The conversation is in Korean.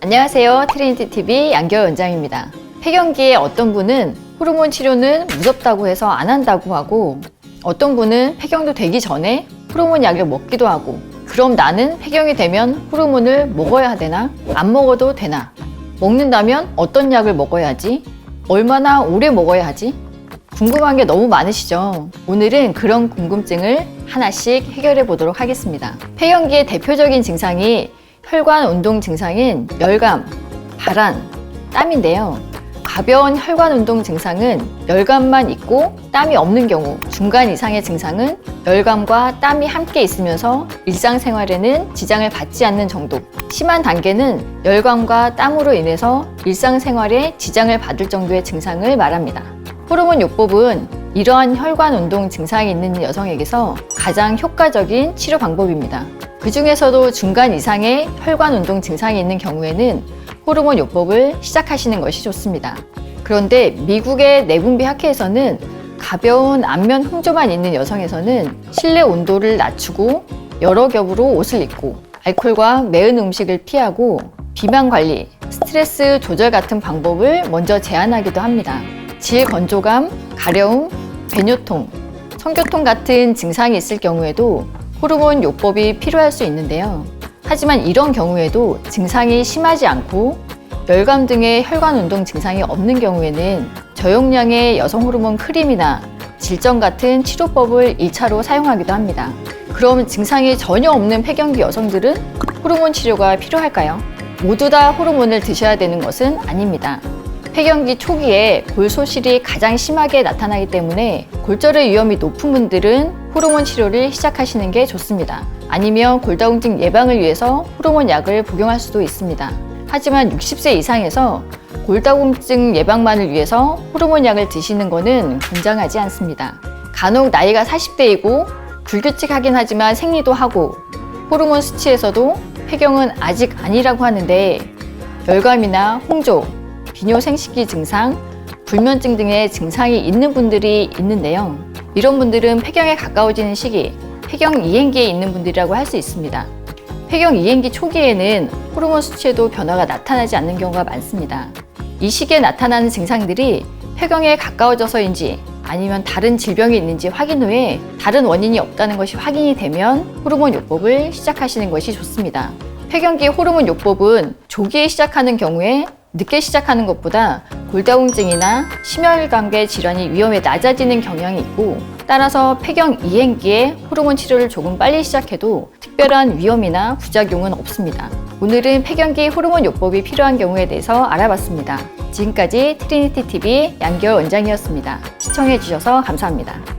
안녕하세요. 트리니티TV 양결 원장입니다. 폐경기에 어떤 분은 호르몬 치료는 무섭다고 해서 안 한다고 하고, 어떤 분은 폐경도 되기 전에 호르몬 약을 먹기도 하고, 그럼 나는 폐경이 되면 호르몬을 먹어야 되나? 안 먹어도 되나? 먹는다면 어떤 약을 먹어야지? 얼마나 오래 먹어야 하지? 궁금한 게 너무 많으시죠? 오늘은 그런 궁금증을 하나씩 해결해 보도록 하겠습니다. 폐경기의 대표적인 증상이 혈관 운동 증상인 열감, 발한, 땀인데요. 가벼운 혈관 운동 증상은 열감만 있고 땀이 없는 경우, 중간 이상의 증상은 열감과 땀이 함께 있으면서 일상생활에는 지장을 받지 않는 정도, 심한 단계는 열감과 땀으로 인해서 일상생활에 지장을 받을 정도의 증상을 말합니다. 호르몬 요법은 이러한 혈관 운동 증상이 있는 여성에게서 가장 효과적인 치료 방법입니다. 그 중에서도 중간 이상의 혈관 운동 증상이 있는 경우에는 호르몬 요법을 시작하시는 것이 좋습니다. 그런데 미국의 내분비 학회에서는 가벼운 안면 홍조만 있는 여성에서는 실내 온도를 낮추고 여러 겹으로 옷을 입고 알코올과 매운 음식을 피하고 비만 관리, 스트레스 조절 같은 방법을 먼저 제안하기도 합니다. 질 건조감, 가려움, 배뇨통, 성교통 같은 증상이 있을 경우에도 호르몬 요법이 필요할 수 있는데요. 하지만 이런 경우에도 증상이 심하지 않고 열감 등의 혈관 운동 증상이 없는 경우에는 저용량의 여성 호르몬 크림이나 질정 같은 치료법을 1차로 사용하기도 합니다. 그럼 증상이 전혀 없는 폐경기 여성들은 호르몬 치료가 필요할까요? 모두 다 호르몬을 드셔야 되는 것은 아닙니다. 폐경기 초기에 골소실이 가장 심하게 나타나기 때문에 골절의 위험이 높은 분들은 호르몬 치료를 시작하시는 게 좋습니다. 아니면 골다공증 예방을 위해서 호르몬 약을 복용할 수도 있습니다. 하지만 60세 이상에서 골다공증 예방만을 위해서 호르몬 약을 드시는 것은 권장하지 않습니다. 간혹 나이가 40대이고 불규칙하긴 하지만 생리도 하고 호르몬 수치에서도 폐경은 아직 아니라고 하는데 열감이나 홍조, 비뇨생식기 증상, 불면증 등의 증상이 있는 분들이 있는데요. 이런 분들은 폐경에 가까워지는 시기, 폐경 이행기에 있는 분들이라고 할 수 있습니다. 폐경 이행기 초기에는 호르몬 수치에도 변화가 나타나지 않는 경우가 많습니다. 이 시기에 나타나는 증상들이 폐경에 가까워져서인지 아니면 다른 질병이 있는지 확인 후에 다른 원인이 없다는 것이 확인이 되면 호르몬 요법을 시작하시는 것이 좋습니다. 폐경기 호르몬 요법은 조기에 시작하는 경우에 늦게 시작하는 것보다 골다공증이나 심혈관계 질환이 위험에 낮아지는 경향이 있고, 따라서 폐경 이행기에 호르몬 치료를 조금 빨리 시작해도 특별한 위험이나 부작용은 없습니다. 오늘은 폐경기 호르몬 요법이 필요한 경우에 대해서 알아봤습니다. 지금까지 트리니티TV 양결 원장이었습니다. 시청해 주셔서 감사합니다.